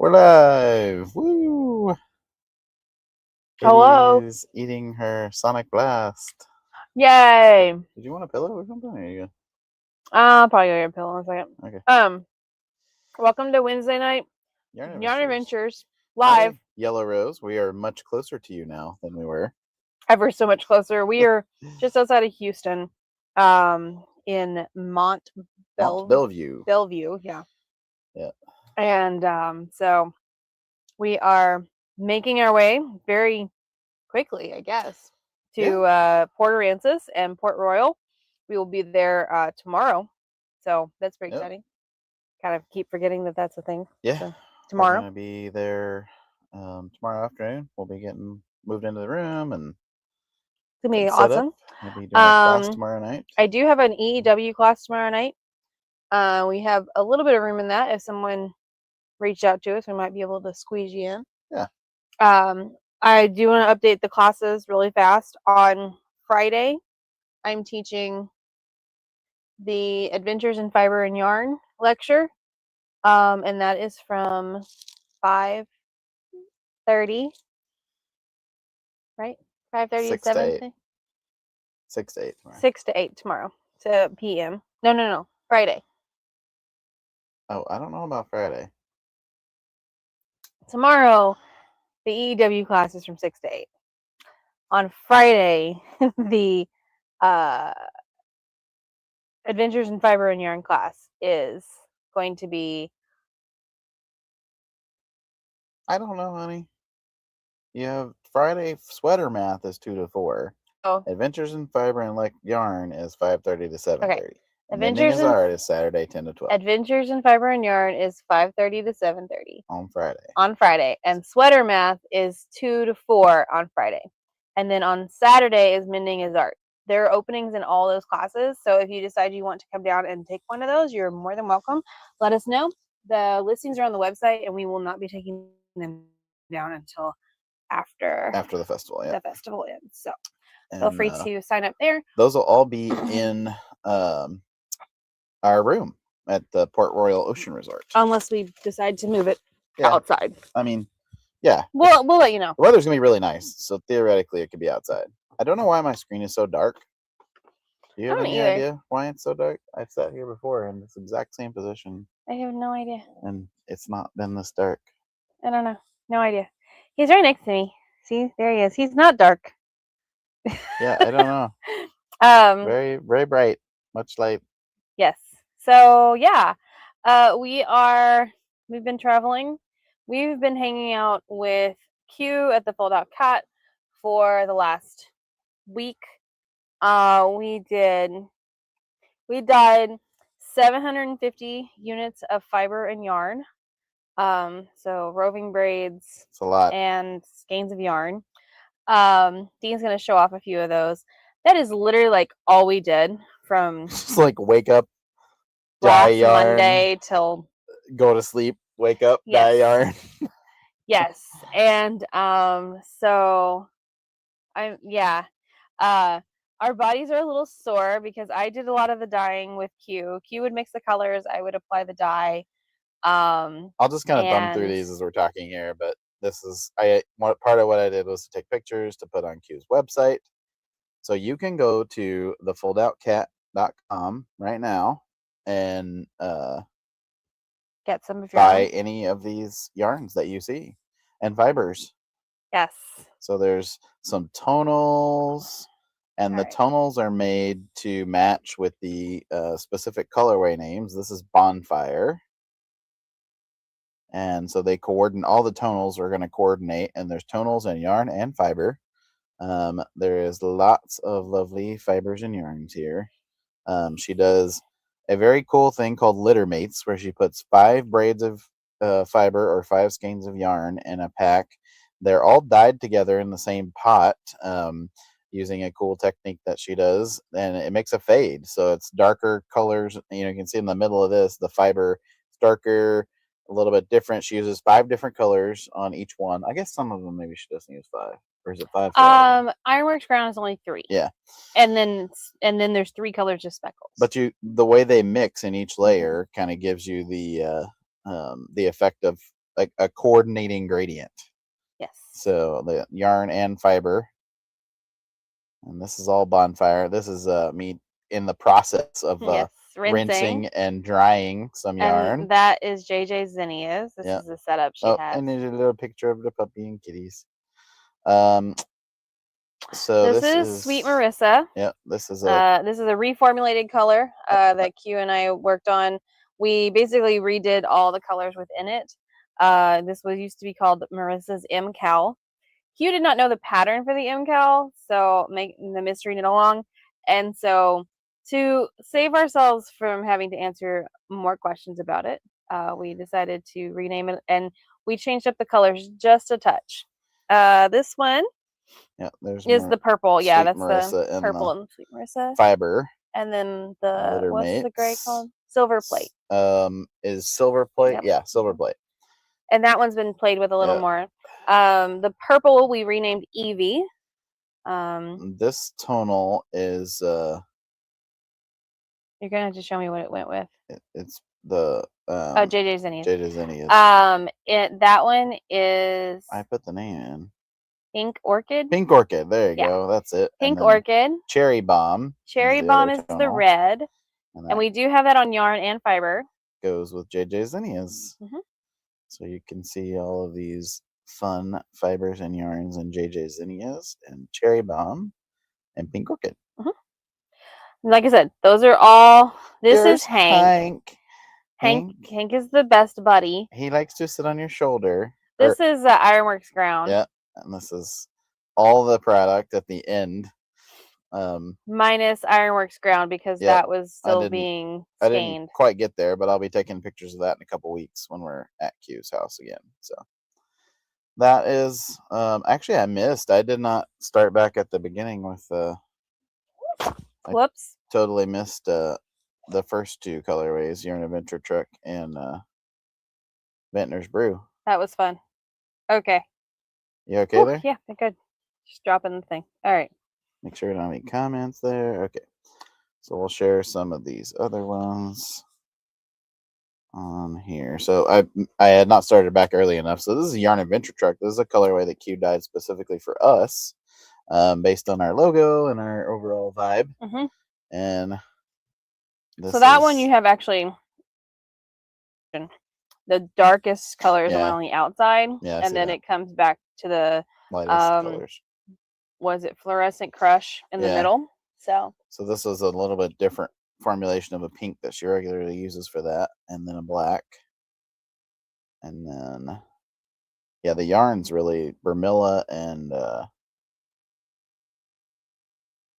We're live. Woo! Hello. Katie's eating her Sonic Blast. Yay. Did you want a pillow or something? Or you I'll probably go get a pill in a second. Okay. Welcome to Wednesday night Yarn Yarn Adventures. Adventures live. Hi, Yellow Rose. We are much closer to you now than we were. Ever so much closer. We are just outside of Houston, in Mont Belvieu. Belvieu, yeah. Yeah. And so we are making our way very quickly, I guess, to Port Aransas and Port Royal. We will be there tomorrow, so that's pretty exciting. Kind of keep forgetting that that's a thing. Yeah. So, tomorrow. We're going to be there tomorrow afternoon. We'll be getting moved into the room and It's going to be awesome. We'll be doing a class tomorrow night. I do have an EEW class tomorrow night. We have a little bit of room in that. If someone reached out to us, we might be able to squeeze you in. Yeah. I do want to update the classes really fast. On Friday, I'm teaching the Adventures in Fiber and Yarn lecture. And that is from 5:30, right? 5:30 to 7. 6 to 8 tomorrow. 6 to 8 tomorrow to p.m. No. Friday. Oh, I don't know about Friday. Tomorrow, the EEW class is from 6 to 8. On Friday, the Adventures in Fiber and Yarn class is going to be... I don't know, honey. You have Friday sweater math is 2 to 4. Oh. Adventures in Fiber and Yarn is 5:30 to 7:30. Okay. Adventures in Art is Saturday 10 to 12. Adventures in Fiber and Yarn is 5:30 to 7:30 on Friday. On Friday, and sweater math is 2 to 4 on Friday, and then on Saturday is Mending is Art. There are openings in all those classes, so if you decide you want to come down and take one of those, you're more than welcome. Let us know. The listings are on the website, and we will not be taking them down until after the festival. Yeah, the festival ends. So feel free to sign up there. Those will all be in our room at the Port Royal Ocean Resort, unless we decide to move it outside. I mean, yeah, we'll let you know. The weather's gonna be really nice, so theoretically it could be outside. I don't know why my screen is so dark. Do you have any idea why it's so dark? I've sat here before in this exact same position. I have no idea. And it's not been this dark. I don't know. No idea. He's right next to me. See, there he is. He's not dark. Yeah, I don't know. Very, very bright, much light. Yes. So yeah, we've been traveling. We've been hanging out with Q at the Fold Out Cat for the last week. We dyed 750 units of fiber and yarn. So roving braids. It's a lot. And skeins of yarn. Dean's gonna show off a few of those. That is literally all we did from just wake up, dye yarn, Monday till go to sleep, wake up, dye yarn. Yes. And so our bodies are a little sore because I did a lot of the dyeing with Q. Q would mix the colors, I would apply the dye. I'll just kind of thumb through these as we're talking here, but this is part of what I did was to take pictures to put on Q's website. So you can go to thefoldoutcat.com right now and get some of your buy any of these yarns that you see and fibers. Yes. So there's some tonals, and the tonals are made to match with the specific colorway names. This is Bonfire. And so they coordinate, all the tonals are going to coordinate, and there's tonals and yarn and fiber. There is lots of lovely fibers and yarns here. She does a very cool thing called litter mates, where she puts 5 braids of fiber or 5 skeins of yarn in a pack. They're all dyed together in the same pot, using a cool technique that she does, and it makes a fade. So it's darker colors. You can see in the middle of this, the fiber is darker, a little bit different. She uses 5 different colors on each one. I guess some of them maybe she doesn't use 5. Or is it 5? Ironworks Brown is only 3. Yeah. And then there's 3 colors of speckles. But the way they mix in each layer kind of gives you the effect of like a coordinating gradient. Yes. So the yarn and fiber. And this is all bonfire. This is me in the process of Yes, rinsing and drying some yarn. And that is JJ Zinnia's. This Yep. is the setup she Oh, has. and there's a little picture of the puppy and kitties. So this is Sweet Marissa. Yep, this is a reformulated color that Q and I worked on. We basically redid all the colors within it. This was used to be called Marissa's M Cowl. Q did not know the pattern for the M Cowl, so making the mystery knit along. And so to save ourselves from having to answer more questions about it, we decided to rename it, and we changed up the colors just a touch. This one is the purple. Yeah, that's Marissa the purple and Sweet Marissa. Fiber. And then what's the gray called? Silver Plate. Is Silver Plate? Yep. Yeah, Silver Plate. And that one's been played with a little more. The purple we renamed Evie. This tonal is you're gonna have to show me what it went with. It's the JJ Zinnia's. JJ Zinnia's. That one is, I put the name in. Pink Orchid. Pink Orchid. There you go. That's it. Pink Orchid. Cherry Bomb. Cherry Bomb is the red. And we do have that on yarn and fiber. Goes with JJ Zinnia's. So you can see all of these fun fibers and yarns in JJ Zinnia's and Cherry Bomb and Pink Orchid. Like I said, those are all. This is Hank. Hank is the best buddy. He likes to sit on your shoulder. This is Ironworks Ground. Yeah, and this is all the product at the end. Minus Ironworks Ground because that was still being stained. I didn't quite get there, but I'll be taking pictures of that in a couple weeks when we're at Q's house again. So that is actually I missed. I did not start back at the beginning with whoops. I totally missed the first two colorways, Yarn Adventure Truck and Ventnor's Brew. That was fun. Okay. You okay there? Yeah, good. Just dropping the thing. All right. Make sure we don't have any comments there. Okay. So we'll share some of these other ones on here. So I had not started back early enough. So this is a Yarn Adventure Truck. This is a colorway that Q dyed specifically for us, based on our logo and our overall vibe. And so that one you have actually the darkest colors on the outside, and then it comes back to the lightest colors. Was it Fluorescent Crush in the middle? So this is a little bit different formulation of a pink that she regularly uses for that, and then a black, and then the yarn's really Vermilla and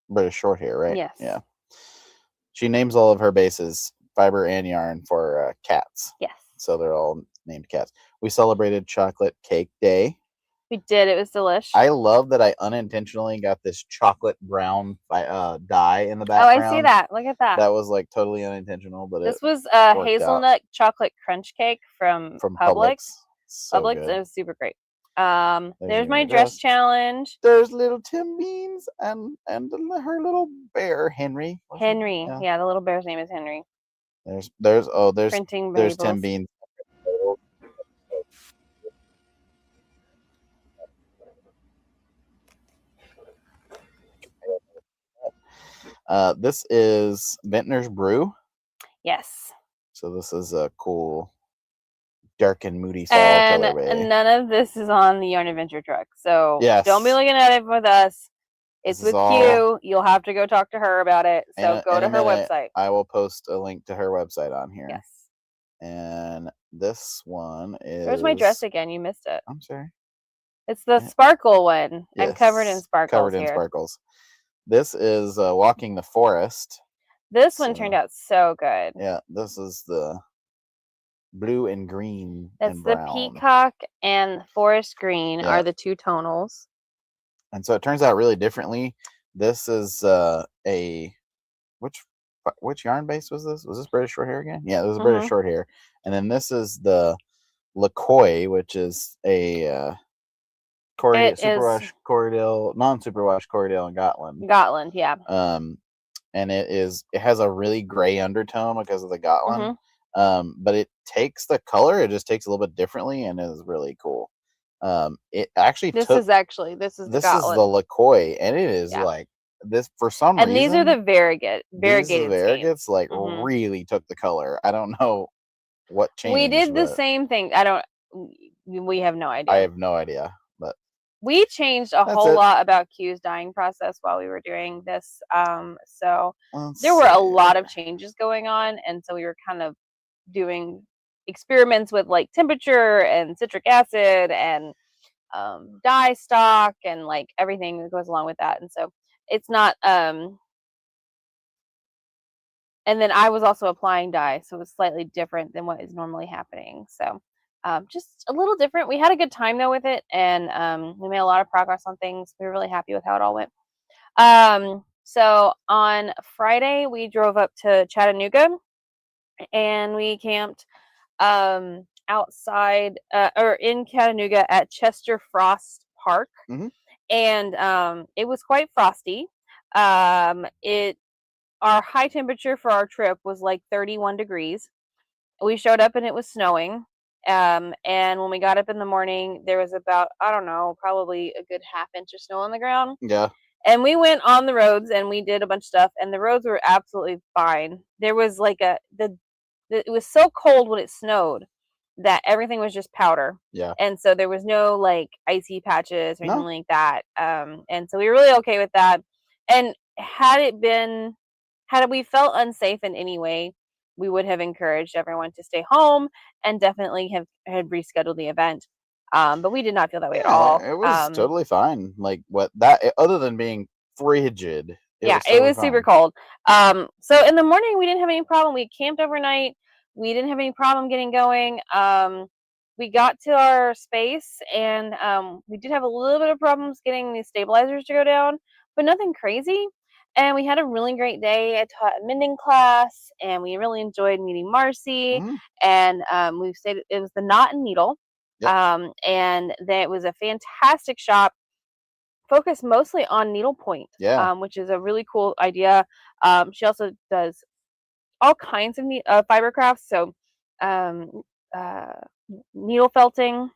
British Shorthair, right? Yes. Yeah. She names all of her bases fiber and yarn for cats. Yes. So they're all named cats. We celebrated Chocolate Cake Day. We did. It was delish. I love that I unintentionally got this chocolate brown dye in the background. Oh, I see that. Look at that. That was like totally unintentional, but this was a hazelnut chocolate crunch cake from Publix. So Publix. good. It was super great. There's my dress challenge. There's little Tim Beans and her little bear Henry. Henry. Yeah, the little bear's name is Henry. There's Printing Tim Beans. This is Ventnor's Brew. Yes. So this is a cool, dark and moody fall colorway. And none of this is on the Yarn Adventure Truck. So don't be looking at it with us. It's with Q. You'll have to go talk to her about it. So go to her website. I will post a link to her website on here. Yes. And this one is... There's my dress again. You missed it. I'm sorry. It's the sparkle one. Yes. I'm covered in sparkles in sparkles. This is Walking the Forest. This one turned out so good. Yeah, this is the blue and green. That's the peacock and forest green are the two tonals. And so it turns out really differently. This is which yarn base was this? Was this British Shorthair again? Yeah, this is British Shorthair. And then this is the LaCoy, which is a superwash Corriedale, non-superwash Corriedale and Gotland. Gotland, yeah. And it has a really gray undertone because of the Gotland. But it takes the color, it just takes a little bit differently, and it is really cool. It actually This took is the this is the Gotland. LaCroix, and it is Yeah. like this for some And these are reason. the These variegated stains. variegates like hmm really took the color. I don't know what We changed, did the but same thing. I don't. We have no I idea. have no idea. But We changed a that's whole it. lot about Q's dyeing process while we were doing this. So Let's there were see a lot of here. changes going on, and so we were kind of doing experiments with like temperature and citric acid and dye stock and like everything that goes along with that. And so it's not. And then I was also applying dye, so it was slightly different than what is normally happening. So just a little different. We had a good time though with it, and we made a lot of progress on things. We were really happy with how it all went. So on Friday, we drove up to Chattanooga and we camped outside or in Chattanooga at Chester Frost Park, Mhm. and it was quite frosty. It Our high temperature for our trip was like 31 degrees. We showed up and it was snowing. And when we got up in the morning, there was about, I don't know, probably a good half inch of snow on the ground. Yeah. And we went on the roads and we did a bunch of stuff, and the roads were absolutely fine. There was like it was so cold when it snowed that everything was just powder. Yeah. And so there was no like icy patches or anything No. like that. And so we were really okay with that. And had we felt unsafe in any way, we would have encouraged everyone to stay home and definitely had rescheduled the event. But we did not feel that way at all. Yeah, it was totally fine. Like what that other than being frigid, it Yeah, was it totally was super fine. cold. So in the morning we didn't have any problem. We camped overnight. We didn't have any problem getting going. We got to our space, and we did have a little bit of problems getting the stabilizers to go down, but nothing crazy. And we had a really great day. I taught a mending class, and we really enjoyed meeting Marcy. Mhm. And we stayed. It was the Knot and Needle, Yep. and that was a fantastic shop focused mostly on needlepoint, Yeah. which is a really cool idea. She also does all kinds of fiber crafts, so um, uh, needle felting.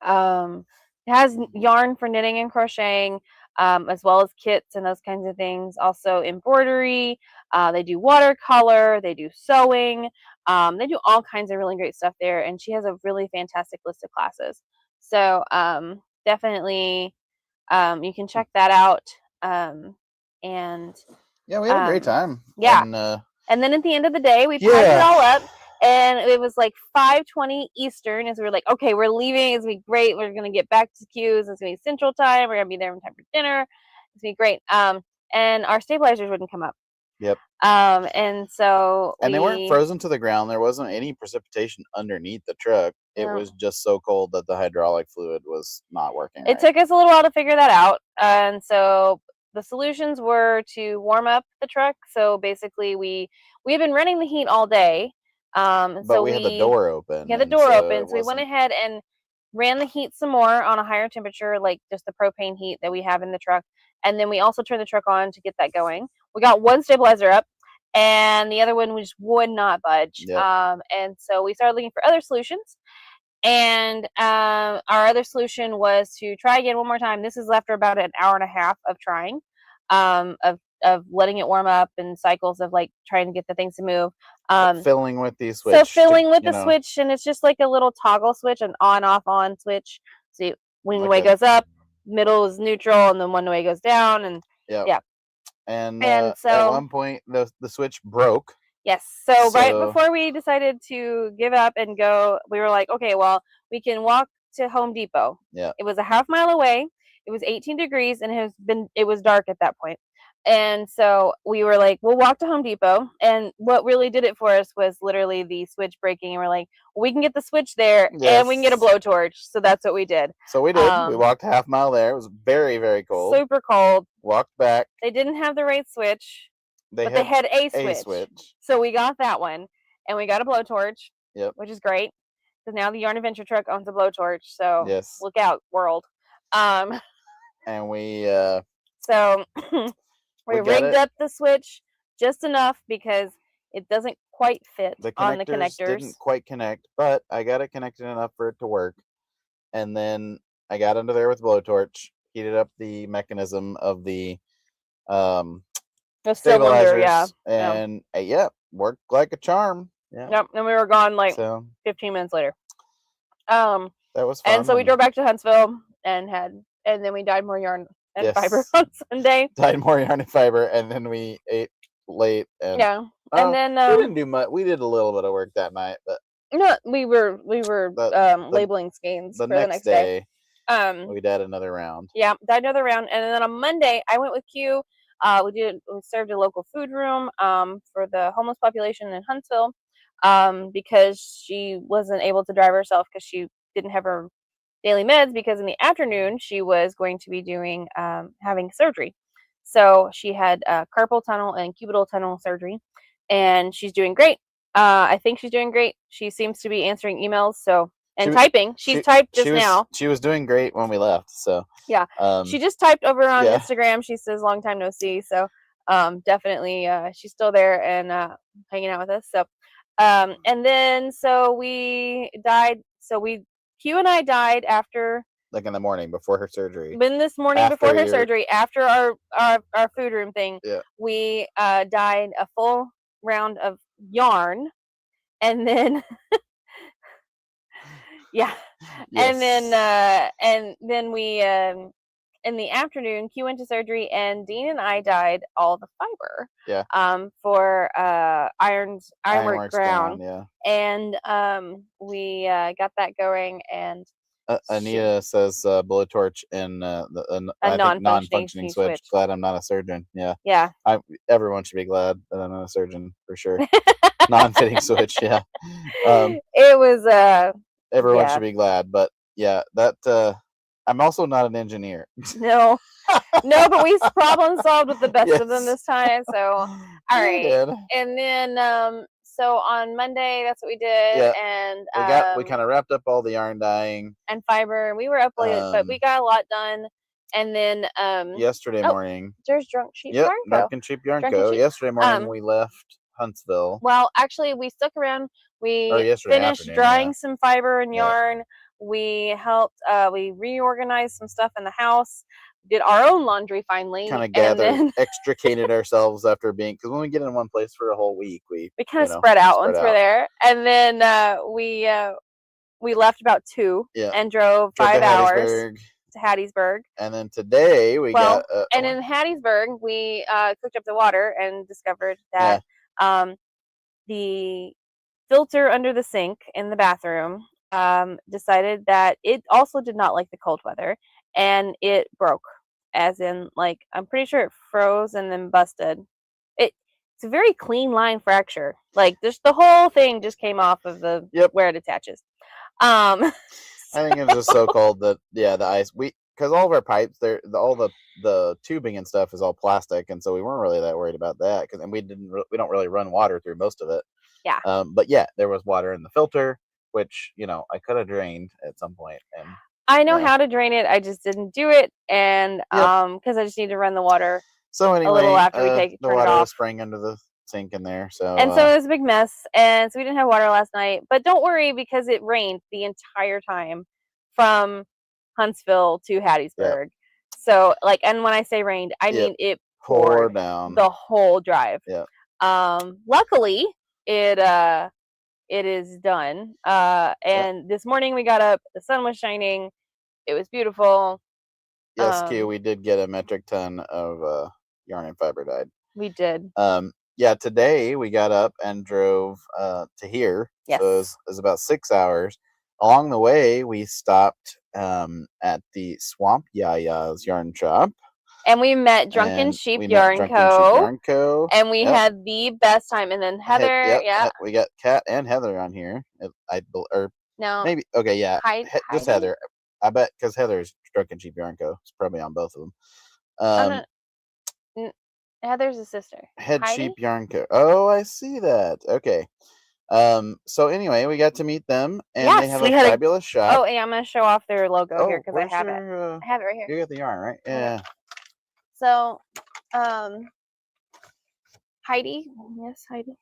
It has yarn for knitting and crocheting, as well as kits and those kinds of things. Also embroidery. They do watercolor. They do sewing. They do all kinds of really great stuff there, and she has a really fantastic list of classes. So definitely you can check that out. And Yeah, we had a great time. yeah. And And then at the end of the day, we packed it yeah. all up, and it was like 5:20 Eastern. As we were like, okay, we're leaving. It's gonna be great. We're gonna get back to Q's. It's gonna be Central Time. We're gonna be there in time for dinner. It's gonna be great. And our stabilizers wouldn't come up. Yep. And so And they weren't frozen to the ground. There wasn't any precipitation underneath the truck. It was just so cold that the hydraulic fluid was not working It right. took us a little while to figure that out. And so the solutions were to warm up the truck. So basically we had been running the heat all day. But so we had the door open. We had the and door so open. So we went ahead and ran the heat some more on a higher temperature, like just the propane heat that we have in the truck. And then we also turned the truck on to get that going. We got one stabilizer up, and the other one just would not budge. Yep. And so we started looking for other solutions. And our other solution was to try again one more time. This is after about an hour and a half of trying, of letting it warm up and cycles of like trying to get the things to move. Filling with the switch. So filling with the switch, and it's just like a little toggle switch, an on/off/on switch. So when the way goes up, middle is neutral, and then one way goes down, and yeah. And so at one point the switch broke. Yes. So right before we decided to give up and go, we were like, okay, well, we can walk to Home Depot. Yeah. It was a half mile away. It was 18 degrees, and it was dark at that point. And so we were like, we'll walk to Home Depot. And what really did it for us was literally the switch breaking. And we're like, we can get the switch there, and we can get a blowtorch. So that's what we did. So we did. We walked a half mile there. It was very, very cold. Super cold. Walked back. They didn't have the right switch. But they had a switch. So we got that one, and we got a blowtorch, which is great, because now the Yarn Adventure truck owns a blowtorch. So look out, world. And we so we rigged up the switch just enough because it doesn't quite fit The on the connectors connectors. didn't quite connect, but I got it connected enough for it to work. And then I got under there with blowtorch, heated up the mechanism of the um, The cylinder, yeah. stabilizers, and yeah, worked like a charm. Yeah. Yep. And we were gone like So 15 minutes later. That was fun. And so we drove back to Huntsville and then we dyed more yarn and fiber Yes. on Sunday. Dyed more yarn and fiber, and then we ate late. And Yeah. And then we didn't do much. We did a little bit of work that night, but no, we were labeling skeins the for the next day. We did another round. Yeah, did another round, and then on Monday I went with Q. We served a local food room for the homeless population in Huntsville because she wasn't able to drive herself because she didn't have her daily meds, because in the afternoon she was going to be doing having surgery. So she had carpal tunnel and cubital tunnel surgery, and she's doing great. I think she's doing great. She seems to be answering emails, typing. She's typed just now. She was doing great when we left. So yeah, she just typed over on Instagram. She says, "Long time no see." So definitely, she's still there and hanging out with us. So and then so we died. So Q and I died after, like in the morning before her surgery. This morning before her surgery, after our food room thing, we dyed a full round of yarn, and then and then we in the afternoon Q went to surgery, and Dean and I dyed all the fiber for Ironwork Ground. And we got that going, and Anita says blowtorch and a non-functioning switch. Glad I'm not a surgeon. Yeah. Everyone should be glad that I'm not a surgeon, for sure. Non-fitting switch. Yeah. It was everyone should be glad, but yeah, that I'm also not an engineer. No, but we problem solved with the best of them this time. So all right, and then so on Monday, that's what we did. Yeah. And we kind of wrapped up all the yarn dyeing and fiber. We were up late, but we got a lot done. And then yesterday morning, there's Drunk Sheep Yarn Co. Drunken Sheep Yarn Co. Yesterday morning we left Huntsville. Well, actually, we stuck around. We finished drying some fiber and yarn. We helped. We reorganized some stuff in the house. Did our own laundry finally. Kind of extricated ourselves after being, because when we get in one place for a whole week, we kind of spread out once we're there. And then we left about 2 and drove 5 hours to Hattiesburg. And then today we got. And in Hattiesburg, we cooked up the water and discovered that the filter under the sink in the bathroom decided that it also did not like the cold weather, and it broke. As in, like, I'm pretty sure it froze and then busted. It's a very clean line fracture. Like, just the whole thing just came off of the where it attaches. I think it was just so cold that the ice, because all of our pipes, all the tubing and stuff is all plastic, and so we weren't really that worried about that, because we don't really run water through most of it. Yeah. But there was water in the filter, which I could have drained at some point. And I know how to drain it. I just didn't do it, and because I just need to run the water. So anyway, a little after we turn the water it off. was spraying under the sink in there. So it was a big mess, and so we didn't have water last night. But don't worry, because it rained the entire time from Huntsville to Hattiesburg. So and when I say rained, I mean it poured down the whole drive. Luckily, it is done. And this morning we got up, the sun was shining, it was beautiful. Yes, Q, we did get a metric ton of yarn and fiber dyed. We did. Today we got up and drove to here. Yes. So it was about 6 hours. Along the way, we stopped at the Swamp Yaya's yarn shop. And we met Drunken Sheep Yarn Co. And we had the best time. And then Heather, we got Kat and Heather on here. Maybe just Heather. I bet, because Heather's Drunken Sheep Yarn Co. It's probably on both of them. Heather's a sister. Sheep Yarn Co. Oh, I see that. Okay. So anyway, we got to meet them, and they have a fabulous shop. Oh, yeah, I'm gonna show off their logo here, because I have it. I have it right here. You got the yarn, right? Yeah. So, Heidi. Yes, Heidi.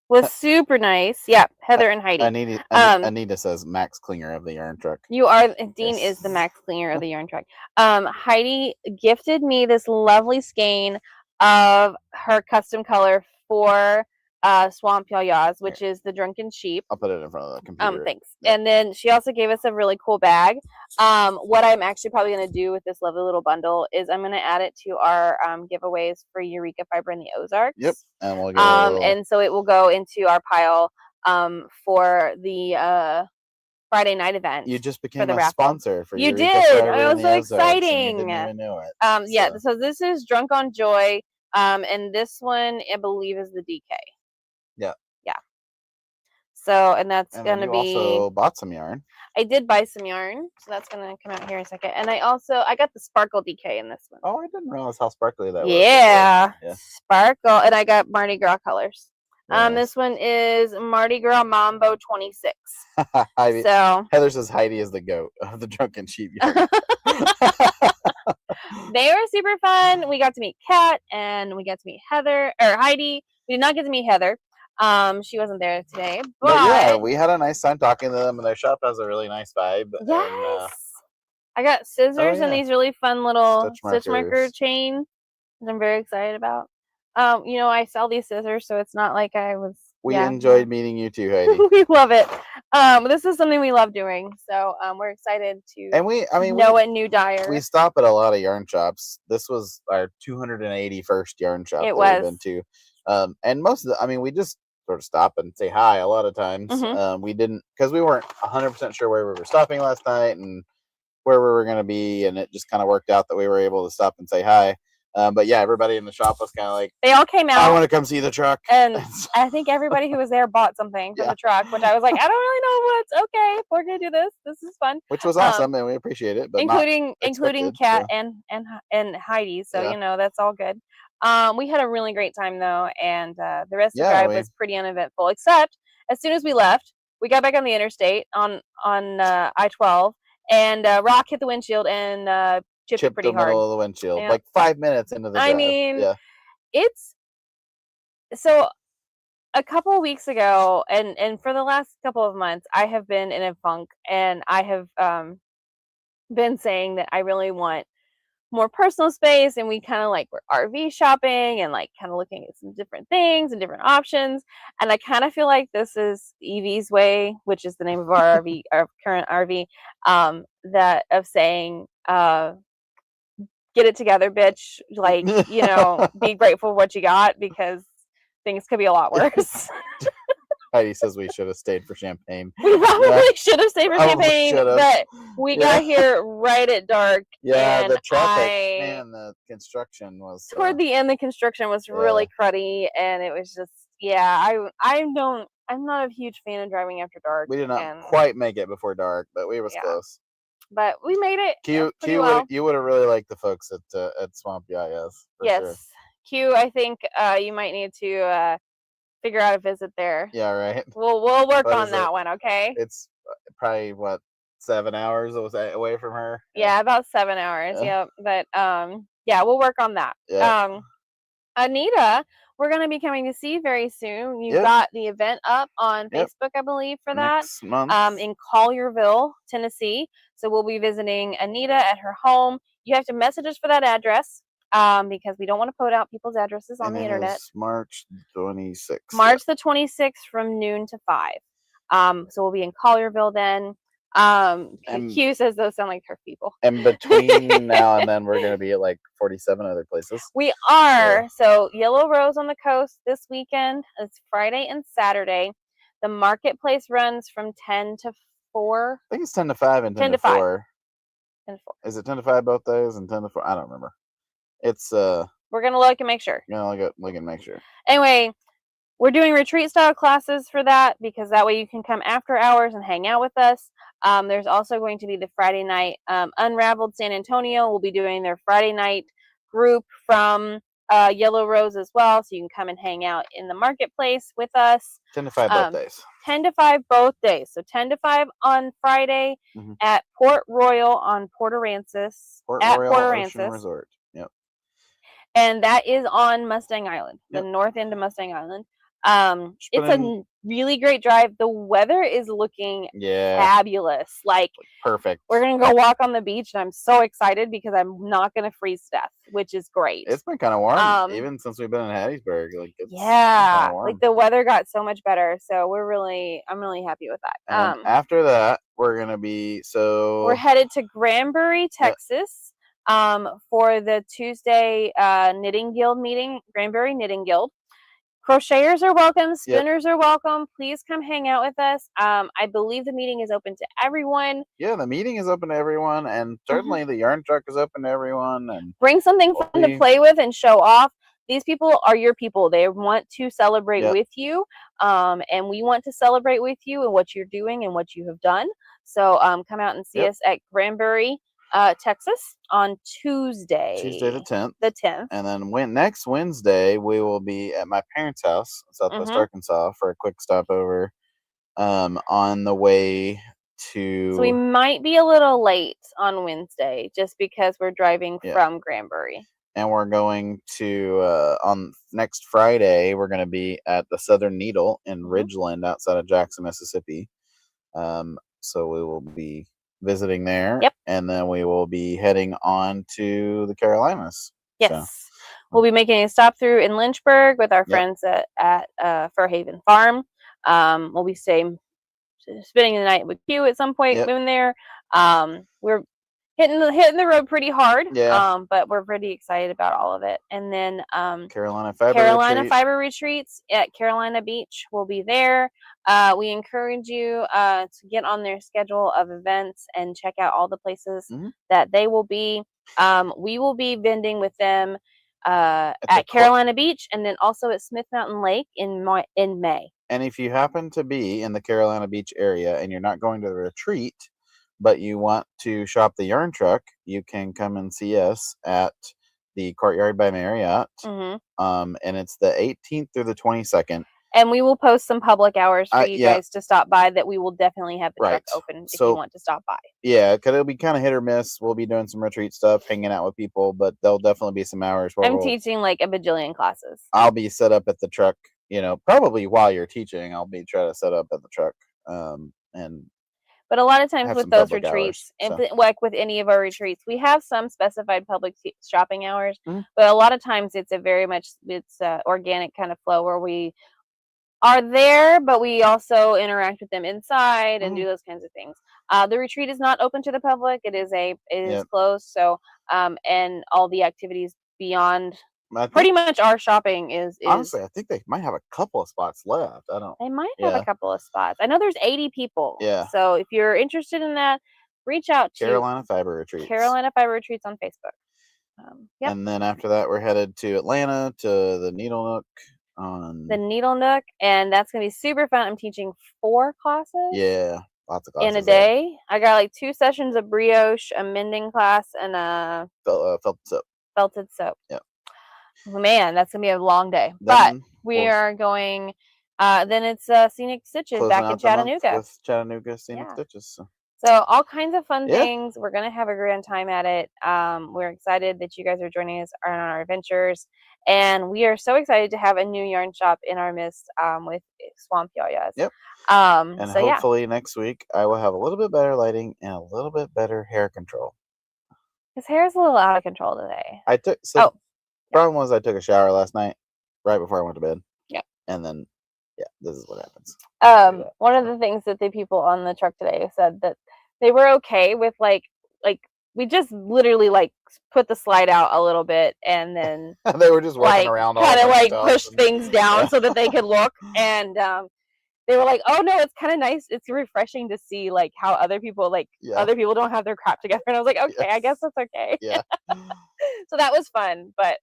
was super nice. Yeah, Heather and Heidi. Anita says Max Klinger of the yarn truck. You are Dean Yes. is the Max Cleaner of the yarn truck. Heidi gifted me this lovely skein of her custom color for Swamp Yayas, which is the Drunken Sheep. I'll put it in front of the computer. Thanks. Yep. And then she also gave us a really cool bag. What I'm actually probably going to do with this lovely little bundle is I'm going to add it to our giveaways for Eureka Fiber in the Ozarks. Yep. And we'll go. And so it will go into our pile for the Friday night event. You just became a sponsor for you Eureka did. Fiber It was so exciting. You didn't even know it. Yeah. So this is Drunk on Joy, and this one I believe is the DK. Yeah. Yeah. So and that's gonna be. You also bought some yarn. I did buy some yarn, so that's gonna come out here in a second. And I got the Sparkle DK in this one. Oh, I didn't realize how sparkly that was. Yeah. Sparkle, and I got Mardi Gras colors. This one is Mardi Gras Mambo 26. So Heather says Heidi is the goat of the Drunken Sheep yarn. They were super fun. We got to meet Kat and we got to meet Heidi. We did not get to meet Heather. She wasn't there today. But yeah, we had a nice time talking to them, and their shop has a really nice vibe. Yes. And, I got scissors and these really fun little stitch marker chains that I'm very excited about. I sell these scissors, so it's not like I was. We enjoyed meeting you too, Heidi. We love it. This is something we love doing, so we're excited to. And we know a new dyer. We stop at a lot of yarn shops. This was our 281st yarn shop we've been to, and most of we just sort of stop and say hi a lot of times. Mm-hmm. We didn't because we weren't 100% sure where we were stopping last night and where we were going to be, and it just kind of worked out that we were able to stop and say hi. But yeah, everybody in the shop was kind of like, they all came out. I want to come see the truck. And I think everybody who was there bought something from the truck, which I was like, I don't really know what's okay. We're going to do this. This is fun. Which was awesome, and we appreciate it. But including Kat and Heidi. So, that's all good. We had a really great time, though. And the rest of the drive was pretty uneventful, except as soon as we left, we got back on the interstate on I-12, and rock hit the windshield and chipped it pretty hard. Middle of the windshield, like 5 minutes into the drive. It's so a couple of weeks ago, and for the last couple of months, I have been in a funk, and I have been saying that I really want more personal space, and we kind of we're RV shopping and kind of looking at some different things and different options, and I kind of feel like this is Evie's way, which is the name of our RV, our current RV, that of saying get it together, bitch. Be grateful for what you got because things could be a lot worse. Heidi says we should have stayed for champagne. We probably should have stayed for champagne, but we got here right at dark. Yeah, and the traffic and the construction was toward the end. The construction was really cruddy, and it was just I'm not a huge fan of driving after dark. We did not quite make it before dark, but we was close. But we made it. You would have really liked the folks at Swamp Yayas. Yes, sure. Q. I think you might need to figure out a visit there. Yeah, right. We'll work on that one. Okay. It's probably 7 hours away from her. Yeah, about 7 hours. Yeah, but we'll work on that. Yeah. Anita, we're going to be coming to see very soon. You got the event up on Facebook, I believe, for that. Next month. In Collierville, Tennessee. So we'll be visiting Anita at her home. You have to message us for that address because we don't want to put out people's addresses on the internet. March 26th. March the 26th from noon to 5. So we'll be in Collierville then. Q says those sound like her people. And between now and then, we're going to be at 47 other places. We are. Yeah. So Yellow Rose on the coast this weekend. It's Friday and Saturday. The marketplace runs from 10 to 4. I think it's 10 to 5 and 10 to 4. 10 to 4. Is it 10 to 5 both days and 10 to 4? I don't remember. It's we're going to look and make sure. Look and make sure. Anyway, we're doing retreat style classes for that because that way you can come after hours and hang out with us. There's also going to be the Friday night Unraveled San Antonio. We'll be doing their Friday night group from Yellow Rose as well. So you can come and hang out in the marketplace with us. 10 to 5 both days. 10 to 5 both days. So 10 to 5 on Friday at Port Royal on Port Aransas. Port Royal Ocean Resort. Yep. And that is on Mustang Island, the north end of Mustang Island. It's a really great drive. The weather is looking fabulous. Like perfect. We're gonna go walk on the beach, and I'm so excited because I'm not gonna freeze to death, which is great. It's been kind of warm, even since we've been in Hattiesburg. Like like the weather got so much better, so I'm really happy with that. And after that, we're gonna be we're headed to Granbury, Texas, for the Tuesday Knitting Guild meeting. Granbury Knitting Guild. Crocheters are welcome. Spinners are welcome. Please come hang out with us. I believe the meeting is open to everyone. Yeah, the meeting is open to everyone, and certainly the yarn truck is open to everyone. And bring something fun to play with and show off. These people are your people. They want to celebrate with you, and we want to celebrate with you and what you're doing and what you have done. So come out and see us at Granbury, Texas on Tuesday the 10th. The 10th. And then next Wednesday, we will be at my parents' house in Southwest Arkansas for a quick stopover on the way to... So we might be a little late on Wednesday just because we're driving from Granbury. And we're going to, on next Friday, we're going to be at the Southern Needle in Ridgeland outside of Jackson, Mississippi. So we will be visiting there. And then we will be heading on to the Carolinas. Yes. So. We'll be making a stop through in Lynchburg with our friends at Fairhaven Farm. We'll be spending the night with Q at some point when there. We're hitting the road pretty hard. But we're pretty excited about all of it. And then Carolina Fiber Retreats at Carolina Beach will be there. We encourage you to get on their schedule of events and check out all the places that they will be. We will be vending with them at Carolina Beach, and then also at Smith Mountain Lake in May. And if you happen to be in the Carolina Beach area and you're not going to the retreat, but you want to shop the yarn truck, you can come and see us at the Courtyard by Marriott. And it's the 18th through the 22nd. And we will post some public hours for you guys to stop by that we will definitely have the truck open if you want to stop by. Yeah, because it'll be kind of hit or miss. We'll be doing some retreat stuff, hanging out with people, but there'll definitely be some hours where I'm teaching like a bajillion classes. I'll be set up at the truck, probably while you're teaching, I'll be trying to set up at the truck. But a lot of times with those retreats, like with any of our retreats, we have some specified public shopping hours. But a lot of times it's organic kind of flow where we are there, but we also interact with them inside and do those kinds of things. The retreat is not open to the public. It is closed. So, and all the activities beyond pretty much our shopping is honestly, I think they might have a couple of spots left. They might have a couple of spots. I know there's 80 people. Yeah. So if you're interested in that, reach out to Carolina Fiber Retreats. Carolina Fiber Retreats on Facebook. And then after that, we're headed to Atlanta to the Needle Nook. And that's gonna be super fun. I'm teaching 4 classes. Yeah, lots of classes in a day. I got like 2 sessions of brioche, a mending class, and a felted soap. Yeah. Man, that's gonna be a long day. But we are going. Then it's Scenic Stitches back in Chattanooga. With Chattanooga Scenic Stitches. So all kinds of fun things. We're gonna have a grand time at it. We're excited that you guys are joining us on our adventures, and we are so excited to have a new yarn shop in our midst with Swamp Yayas. Yep. And hopefully next week I will have a little bit better lighting and a little bit better hair control. His hair is a little out of control today. Problem was I took a shower last night right before I went to bed. Yeah. And then this is what happens. One of the things that the people on the truck today said that they were okay with like we just literally like put the slide out a little bit and then they were just walking around kind of like push things down so that they could look, and they were like, oh no, it's kind of nice, it's refreshing to see like how other people other people don't have their crap together, and I was like, okay, I guess that's okay. Yeah. So that was fun, but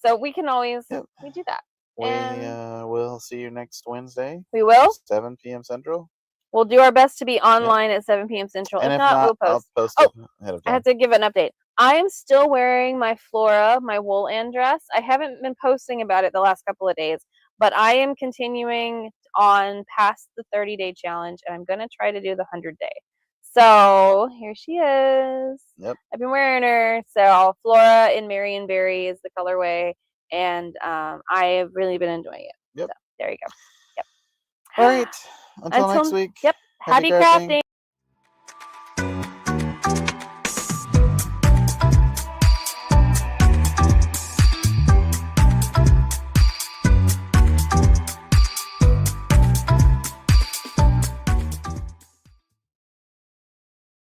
so we can always we do that. We will see you next Wednesday. We will. 7 p.m. Central. We'll do our best to be online at 7 p.m. Central. And if not, we'll post it ahead of time. I have to give an update. I am still wearing my Flora, my wool and dress. I haven't been posting about it the last couple of days, but I am continuing on past the 30-day challenge, and I'm going to try to do the 100-day. So here she is. Yep. I've been wearing her. So Flora in Marion Berry is the colorway. And I have really been enjoying it. Yep. So. There you go. Yep. All right. Until next week. Yep. Happy crafting.